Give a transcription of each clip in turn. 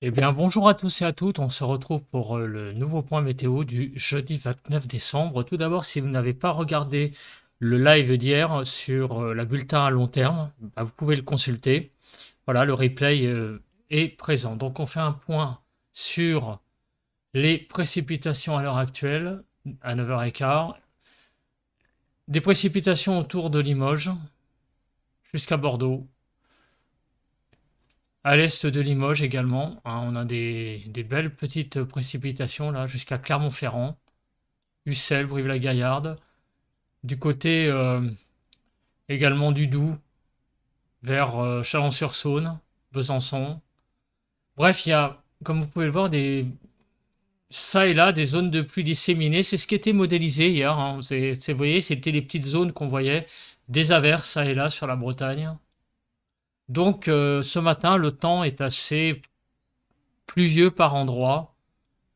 Eh bien, bonjour à tous et à toutes. On se retrouve pour le nouveau point météo du jeudi 29 décembre. Tout d'abord, si vous n'avez pas regardé le live d'hier sur la bulletin à long terme, bah, vous pouvez le consulter. Voilà, le replay est présent. Donc, on fait un point sur les précipitations à l'heure actuelle, à 9h15. Des précipitations autour de Limoges jusqu'à Bordeaux. À l'est de Limoges également, hein, on a des belles petites précipitations là jusqu'à Clermont-Ferrand, Ussel, Brive-la-Gaillarde. Du côté également du Doubs, vers Chalon-sur-Saône, Besançon. Bref, il y a, comme vous pouvez le voir, ça et là, des zones de pluie disséminées. C'est ce qui était modélisé hier, hein. Vous voyez, c'était les petites zones qu'on voyait, des averses ça et là sur la Bretagne. Donc ce matin, le temps est assez pluvieux par endroits.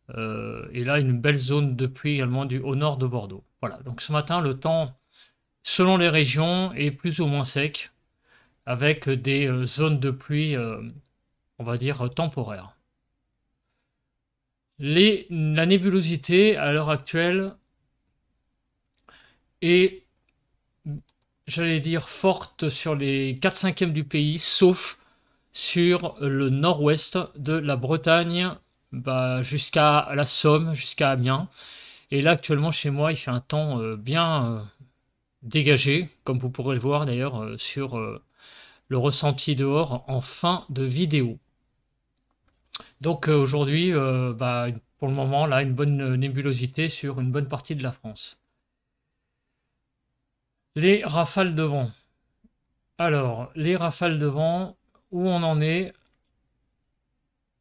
Et là, une belle zone de pluie également au nord de Bordeaux. Voilà, donc ce matin, le temps, selon les régions, est plus ou moins sec, avec des zones de pluie, on va dire, temporaires. La nébulosité, à l'heure actuelle, est, j'allais dire, forte sur les 4/5 du pays, sauf sur le nord-ouest de la Bretagne, bah, jusqu'à la Somme, jusqu'à Amiens. Et là, actuellement, chez moi, il fait un temps bien dégagé, comme vous pourrez le voir d'ailleurs sur le ressenti dehors en fin de vidéo. Donc aujourd'hui, bah, pour le moment, là, une bonne nébulosité sur une bonne partie de la France. Les rafales de vent. Alors, les rafales de vent, où on en est?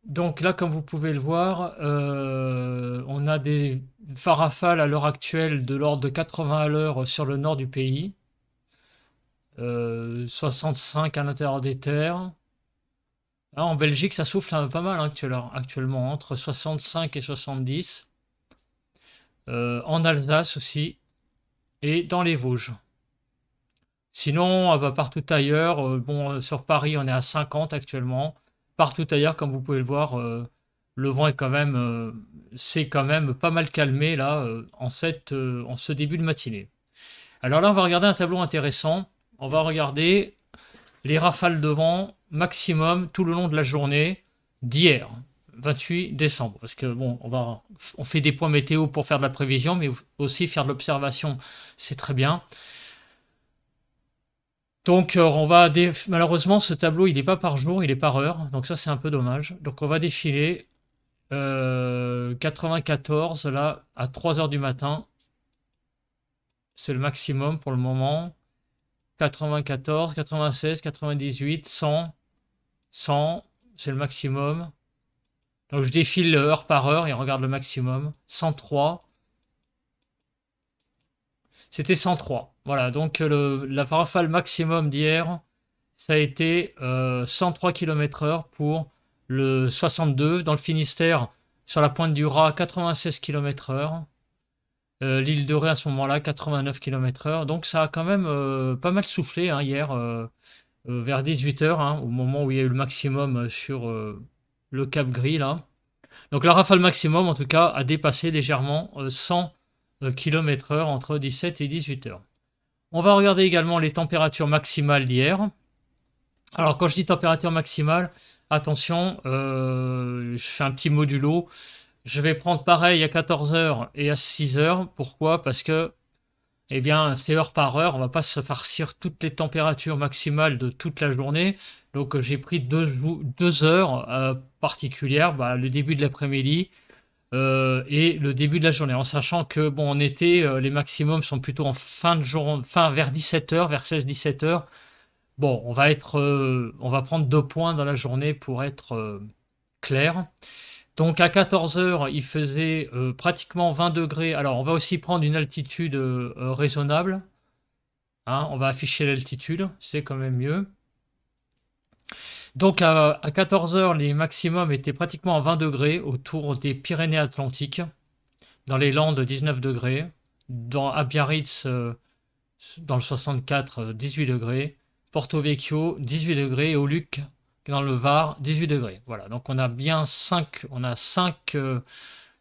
Donc là, comme vous pouvez le voir, on a des rafales à l'heure actuelle de l'ordre de 80 à l'heure sur le nord du pays. 65 à l'intérieur des terres. Là, en Belgique, ça souffle pas mal actuellement, entre 65 et 70. En Alsace aussi, et dans les Vosges. Sinon, bah, partout ailleurs, bon, sur Paris, on est à 50 actuellement. Partout ailleurs, comme vous pouvez le voir, le vent est quand même, c'est quand même pas mal calmé là, en ce début de matinée. Alors là, on va regarder un tableau intéressant. On va regarder les rafales de vent maximum tout le long de la journée d'hier, 28 décembre. Parce que bon, on fait des points météo pour faire de la prévision, mais aussi faire de l'observation, c'est très bien. Donc malheureusement, ce tableau, il n'est pas par jour, il est par heure. Donc ça, c'est un peu dommage. Donc on va défiler 94 là à 3 heures du matin. C'est le maximum pour le moment. 94, 96, 98, 100, 100, c'est le maximum. Donc je défile heure par heure et on regarde le maximum. 103. C'était 103. Voilà, donc la rafale maximum d'hier, ça a été 103 km/h pour le 62. Dans le Finistère, sur la pointe du Raz, 96 km/h. L'île de Ré à ce moment-là, 89 km/h. Donc ça a quand même pas mal soufflé hein, hier, vers 18h, hein, au moment où il y a eu le maximum sur le Cap Gris là. Donc la rafale maximum, en tout cas, a dépassé légèrement 100 km/h entre 17 et 18h. On va regarder également les températures maximales d'hier. Alors quand je dis température maximale, attention, je fais un petit modulo. Je vais prendre pareil à 14h et à 6h. Pourquoi? Parce que, eh bien, c'est heure par heure. On va pas se farcir toutes les températures maximales de toute la journée. Donc j'ai pris deux heures particulières, bah, le début de l'après-midi et le début de la journée, en sachant que bon, en été, les maximums sont plutôt en fin de journée, fin vers 17h, vers 16-17h. Bon, on va prendre 2 points dans la journée pour être clair. Donc à 14h, il faisait pratiquement 20 degrés. Alors on va aussi prendre une altitude raisonnable. Hein, on va afficher l'altitude, c'est quand même mieux. Donc à 14h, les maximums étaient pratiquement à 20 degrés autour des Pyrénées-Atlantiques. Dans les Landes, 19 degrés. À Biarritz, dans le 64, 18 degrés. Porto Vecchio, 18 degrés. Et au Luc, dans le Var, 18 degrés. Voilà, donc on a bien 5,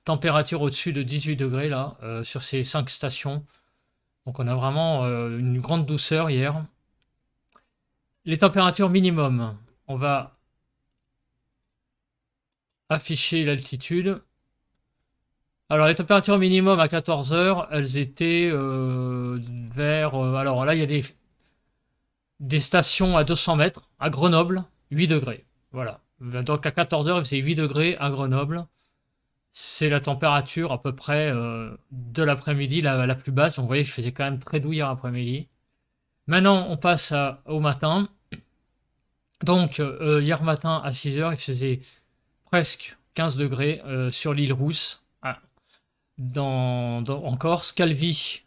températures au-dessus de 18 degrés là, sur ces 5 stations. Donc on a vraiment une grande douceur hier. Les températures minimum, on va afficher l'altitude. Alors les températures minimum à 14 heures, elles étaient vers... alors là, il y a des stations à 200 mètres, à Grenoble, 8 degrés. Voilà. Donc à 14 heures, il faisait 8 degrés à Grenoble. C'est la température à peu près de l'après-midi, la plus basse. Donc vous voyez, il faisait quand même très doux hier après-midi. Maintenant, on passe au matin. Donc hier matin à 6 heures, il faisait presque 15 degrés sur l'île Rousse, en Corse. Calvi,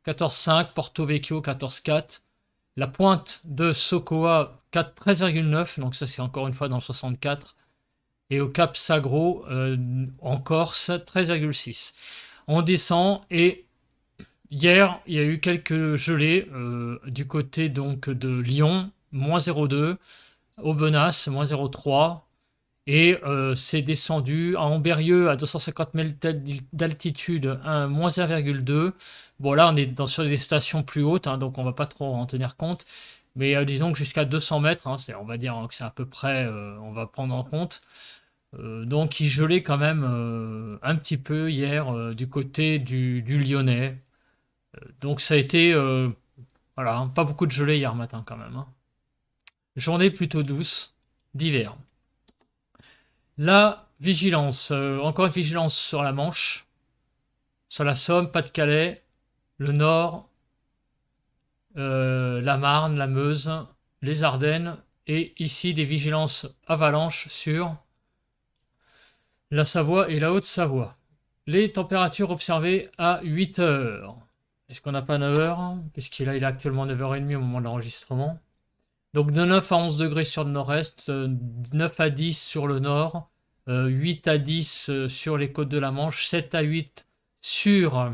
14,5. Porto Vecchio, 14,4. La pointe de Socoa, 13,9. Donc ça, c'est encore une fois dans le 64. Et au Cap Sagro, en Corse, 13,6. On descend et hier, il y a eu quelques gelées du côté donc de Lyon, moins 0,2. Aubenas, moins 0,3. Et c'est descendu à Ambérieux à 250 mètres d'altitude, moins 1,2. Bon, là, on est sur des stations plus hautes, hein, donc on va pas trop en tenir compte. Mais disons que jusqu'à 200 mètres, hein, on va dire que c'est à peu près, on va prendre en compte. Donc, il gelait quand même un petit peu hier du côté du Lyonnais. Donc, ça a été, voilà, hein, pas beaucoup de gelée hier matin quand même, hein. Journée plutôt douce d'hiver. La vigilance, encore une vigilance sur la Manche, sur la Somme, Pas-de-Calais, le Nord, la Marne, la Meuse, les Ardennes, et ici des vigilances avalanches sur la Savoie et la Haute-Savoie. Les températures observées à 8 heures. Est-ce qu'on n'a pas 9 heures? Puisqu'il est actuellement 9h30 au moment de l'enregistrement. Donc de 9 à 11 degrés sur le nord-est, 9 à 10 sur le nord, 8 à 10 sur les côtes de la Manche, 7 à 8 sur,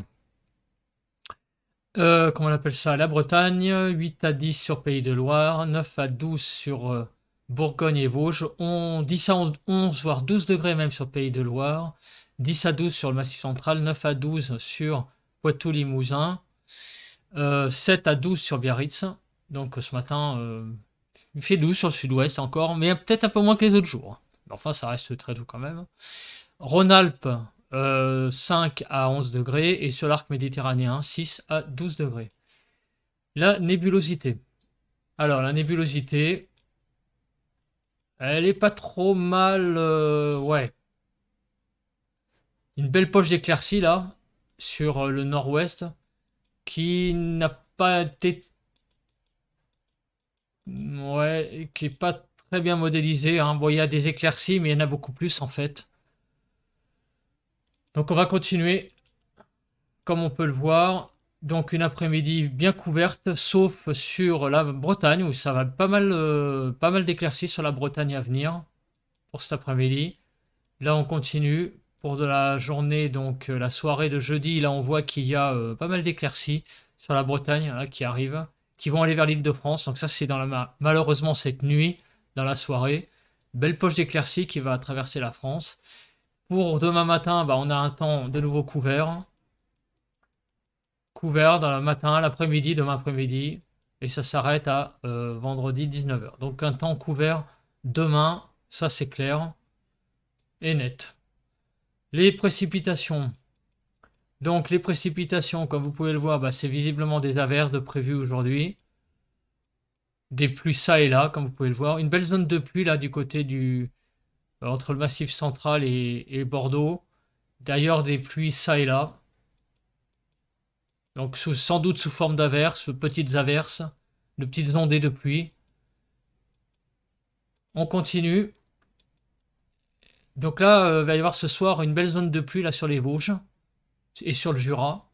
comment on appelle ça, la Bretagne, 8 à 10 sur Pays de Loire, 9 à 12 sur Bourgogne et Vosges, 10 à 11, voire 12 degrés même sur Pays de Loire, 10 à 12 sur le Massif central, 9 à 12 sur Poitou-Limousin, 7 à 12 sur Biarritz. Donc ce matin, il fait doux sur le sud-ouest encore, mais peut-être un peu moins que les autres jours. Enfin, ça reste très doux quand même. Rhône-Alpes, 5 à 11 degrés, et sur l'arc méditerranéen, 6 à 12 degrés. La nébulosité. Alors, la nébulosité, elle est pas trop mal, ouais. Une belle poche d'éclaircies là, sur le nord-ouest, qui n'a pas été... Ouais, qui est pas très bien modélisé, hein. Bon, il y a des éclaircies, mais il y en a beaucoup plus en fait. Donc on va continuer, comme on peut le voir. Donc une après-midi bien couverte, sauf sur la Bretagne, où ça va pas mal d'éclaircies sur la Bretagne à venir pour cet après-midi. Là on continue pour de la journée, donc la soirée de jeudi. Là on voit qu'il y a pas mal d'éclaircies sur la Bretagne là, qui arrivent, qui vont aller vers l'Île-de-France. Donc ça c'est malheureusement cette nuit, dans la soirée. Belle poche d'éclaircies qui va traverser la France. Pour demain matin, on a un temps de nouveau couvert. Couvert dans le matin, l'après-midi, demain après-midi. Et ça s'arrête à vendredi 19h. Donc un temps couvert demain, ça c'est clair et net. Les précipitations. Donc les précipitations, comme vous pouvez le voir, c'est visiblement des averses de prévues aujourd'hui. Des pluies ça et là, comme vous pouvez le voir. Une belle zone de pluie là du côté entre le Massif central et Bordeaux. D'ailleurs, des pluies ça et là. Donc sans doute sous forme d'averses, de petites ondées de pluie. On continue. Donc là, il va y avoir ce soir une belle zone de pluie là sur les Vosges et sur le Jura.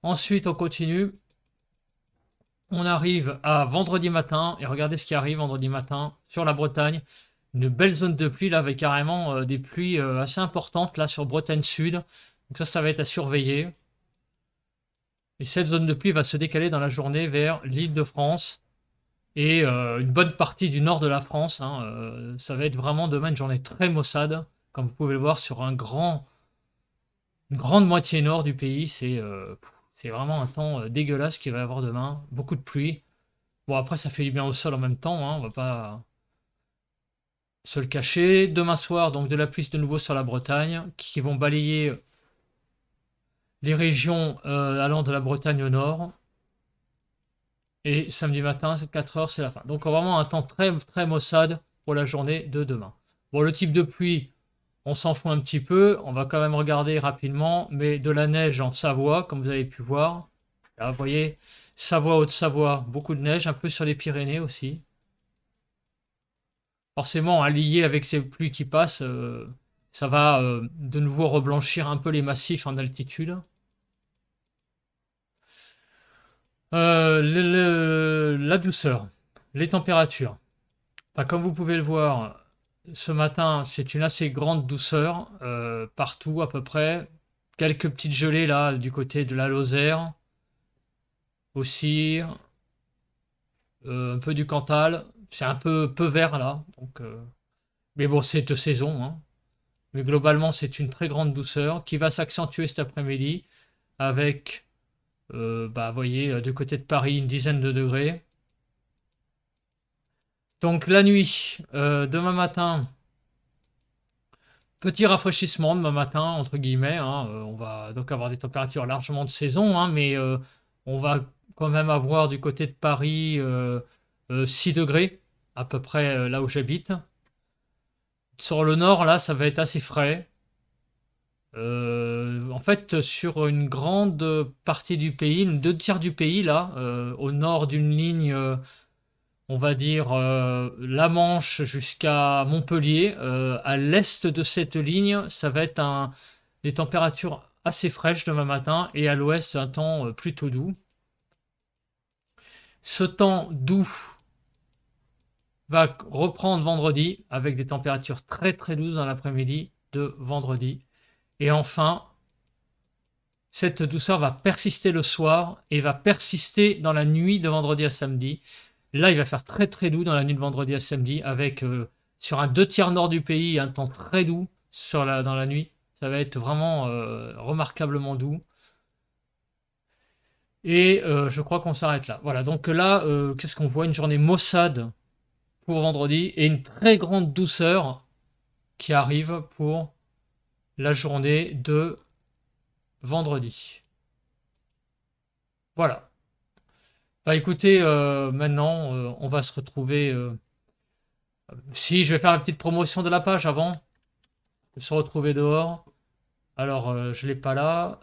Ensuite, on continue. On arrive à vendredi matin, et regardez ce qui arrive vendredi matin sur la Bretagne. Une belle zone de pluie là avec carrément des pluies assez importantes là sur Bretagne Sud. Donc ça va être à surveiller. Et cette zone de pluie va se décaler dans la journée vers l'Île-de-France et une bonne partie du nord de la France, hein. Ça va être vraiment demain une journée très maussade, comme vous pouvez le voir sur une grande moitié nord du pays. C'est vraiment un temps dégueulasse qu'il va y avoir demain. Beaucoup de pluie. Bon, après, ça fait du bien au sol en même temps, hein, on va pas se le cacher. Demain soir, donc de la pluie de nouveau sur la Bretagne, qui vont balayer les régions allant de la Bretagne au nord. Et samedi matin, 4 heures, c'est la fin. Donc vraiment un temps très, très maussade pour la journée de demain. Bon, le type de pluie, on s'en fout un petit peu. On va quand même regarder rapidement. Mais de la neige en Savoie, comme vous avez pu voir. Là, vous voyez, Savoie, Haute-Savoie, beaucoup de neige. Un peu sur les Pyrénées aussi. Forcément, lié avec ces pluies qui passent, ça va de nouveau reblanchir un peu les massifs en altitude. La douceur, les températures. Bah, comme vous pouvez le voir, ce matin, c'est une assez grande douceur partout à peu près. Quelques petites gelées là du côté de la Lozère aussi, un peu du Cantal. C'est un peu vert là, donc, mais bon, c'est de saison, hein. Mais globalement, c'est une très grande douceur qui va s'accentuer cet après-midi avec, bah, vous voyez, du côté de Paris, une dizaine de degrés. Donc la nuit, demain matin, petit rafraîchissement demain matin, entre guillemets, hein, on va donc avoir des températures largement de saison, hein, mais on va quand même avoir du côté de Paris 6 degrés, à peu près là où j'habite. Sur le nord, là, ça va être assez frais. En fait, sur une grande partie du pays, 2 tiers du pays, là, au nord d'une ligne, on va dire la Manche jusqu'à Montpellier, à l'est de cette ligne, ça va être des températures assez fraîches demain matin, et à l'ouest, un temps plutôt doux. Ce temps doux va reprendre vendredi, avec des températures très très douces dans l'après-midi de vendredi. Et enfin, cette douceur va persister le soir et va persister dans la nuit de vendredi à samedi. Là, il va faire très très doux dans la nuit de vendredi à samedi avec sur un 2 tiers nord du pays un temps très doux dans la nuit. Ça va être vraiment remarquablement doux. Et je crois qu'on s'arrête là. Voilà, donc là, qu'est-ce qu'on voit? Une journée maussade pour vendredi et une très grande douceur qui arrive pour la journée de vendredi. Voilà. Bah écoutez, maintenant, on va se retrouver. Si, je vais faire une petite promotion de la page avant de se retrouver dehors. Alors, je l'ai pas là.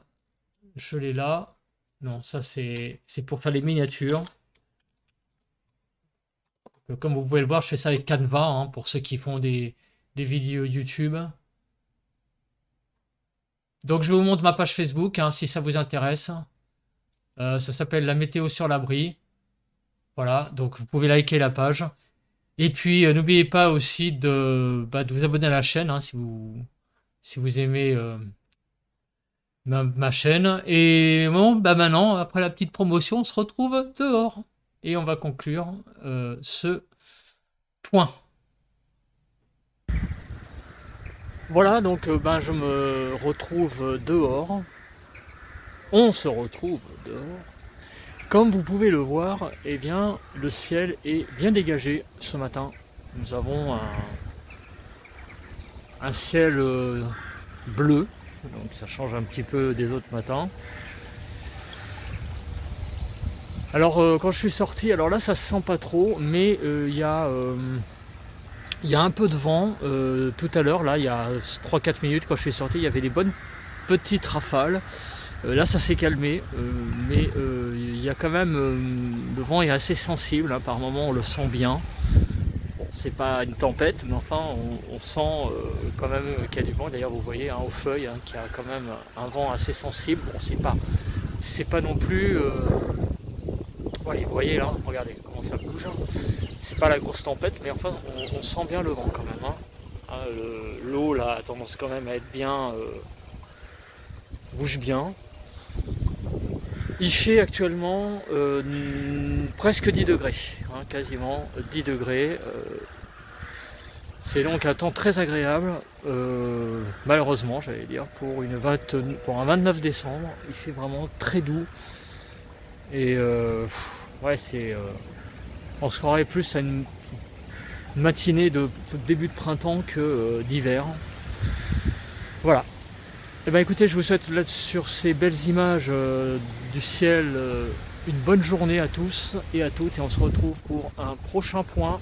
Je l'ai là. Non, ça c'est pour faire les miniatures. Comme vous pouvez le voir, je fais ça avec Canva, hein, pour ceux qui font des vidéos YouTube. Donc, je vous montre ma page Facebook, hein, si ça vous intéresse. Ça s'appelle La Météo sur l'Abri. Voilà, donc vous pouvez liker la page. Et puis, n'oubliez pas aussi de vous abonner à la chaîne, hein, si vous aimez ma chaîne. Et bon, bah maintenant, après la petite promotion, on se retrouve dehors. Et on va conclure ce point. Voilà, donc ben, je me retrouve dehors. On se retrouve dehors. Comme vous pouvez le voir, eh bien, le ciel est bien dégagé ce matin. Nous avons un ciel bleu, donc ça change un petit peu des autres matins. Alors quand je suis sorti, alors là ça se sent pas trop, mais il y a un peu de vent. Tout à l'heure, là il y a 3-4 minutes quand je suis sorti, il y avait des bonnes petites rafales. Là ça s'est calmé, mais il y a quand même, le vent est assez sensible, hein, par moment on le sent bien. Bon, c'est pas une tempête, mais enfin on sent quand même qu'il y a du vent. D'ailleurs vous voyez, hein, aux feuilles, hein, qu'il y a quand même un vent assez sensible. Bon, c'est pas non plus, ouais, vous voyez là, regardez comment ça bouge. C'est pas la grosse tempête, mais enfin on sent bien le vent quand même, hein. L'eau là a tendance quand même à être bien, bouge bien. Il fait actuellement presque 10 degrés, hein, quasiment 10 degrés. C'est donc un temps très agréable, malheureusement j'allais dire, pour un 29 décembre. Il fait vraiment très doux. Et ouais, on se croirait plus à une matinée de début de printemps que d'hiver. Voilà. Et ben écoutez, je vous souhaite là sur ces belles images du ciel une bonne journée à tous et à toutes, et on se retrouve pour un prochain point